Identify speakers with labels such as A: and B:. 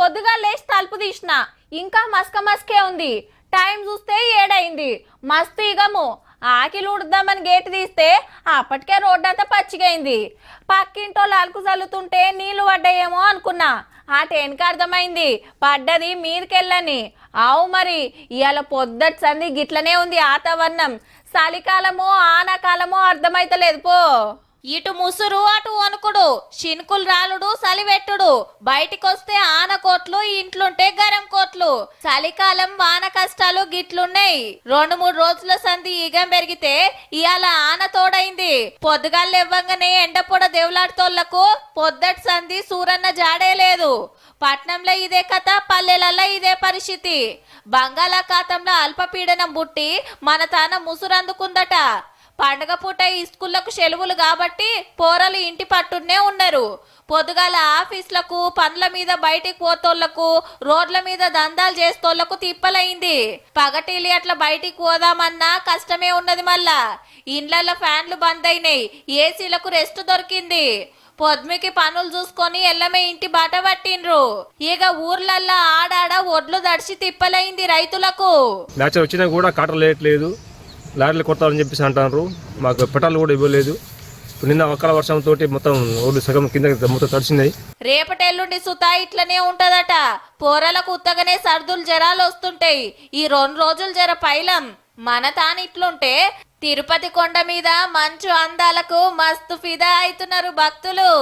A: పొద్దుగా లేచి తలుపు తీసిన ఇంకా మస్కే ఉంది. టైం చూస్తే 7 అయింది. మస్తు ఇగము ఆకిలు ఉడుద్దామని గేటు తీస్తే అప్పటికే రోడ్డంతా పచ్చిగైంది. పక్కింటోళ్ళు అలుకు చల్లుతుంటే నీళ్లు పడ్డాయేమో అనుకున్నా. ఆ టెన్కి అర్థమైంది పడ్డది మీదకెళ్ళని. ఆవు మరి ఇవాళ పొద్దటి సంది గిట్లనే ఉంది వాతావరణం. చలికాలమో ఆనాకాలమో అర్థమైతలేదు పో. ఇటు ముసురు అటు వణుకుడు, శినుకులు రాలుడు, సలివెట్టుడు. బయటికొస్తే ఆనకోట్లు, ఇంట్లుంటే గరం కోట్లు. చలికాలం వాన కష్టాలు గిట్లున్నాయి. 2-3 రోజుల సంధి ఈగం పెరిగితే ఇవాళ ఆన తోడైంది. పొద్దుగాళ్ళు ఇవ్వంగానే ఎండపొడ దేవులాడుతోళ్లకు పొద్దటి సంధి సూరన్న జాడే లేదు. పట్నంలో ఇదే కథ, పల్లెలలో ఇదే పరిస్థితి. బంగాళాఖాతంలో అల్పపీడనం బుట్టి మన తాన ముసురందుకుందట. పండగ పూట ఈ స్కూళ్లకు సెలవులు కాబట్టి పోరలు ఇంటి పట్టునే ఉన్నారు. పొద్దుగాల ఆఫీసులకు, పనుల మీద బయటికి పోతోళ్లకు, రోడ్ల మీద దందాలు చేస్తోళ్లకు తిప్పలైంది. పగటిలి అట్లా బయటికి పోదామన్నా కష్టమే ఉన్నది. మళ్ళా ఇండ్లలో ఫ్యాన్లు బంద్ అయినాయి, ఏసీలకు రెస్ట్ దొరికింది. పొద్దుకి పనులు చూసుకొని ఎల్లమే ఇంటి బాట పట్టిండ్రు. ఇక ఊర్లల్లో ఆడాడ ఒడ్లు దడిచి తిప్పలైంది రైతులకు.
B: వచ్చినా కూడా కాటలు లేయట్లేదు, లారీలు కొట్టాలని చెప్పేసి అంటారు. మాకు పెట్రోల్ కూడా ఇవ్వలేదు. నిన్న అకాల వర్షంతో మొత్తం రోడ్డు సగం కింద మొత్తం తడిచినాయి.
A: రేపటెల్లుండి సుతా ఇట్లనే ఉంటదట. పోరలకు ఉత్తగానే సర్దులు జరాలు వస్తుంటాయి. ఈ 2 రోజులు జర పైలం. మన తాను ఇట్లుంటే తిరుపతి కొండ మీద మంచు అందాలకు మస్తు ఫిదా అవుతున్నారు భక్తులు.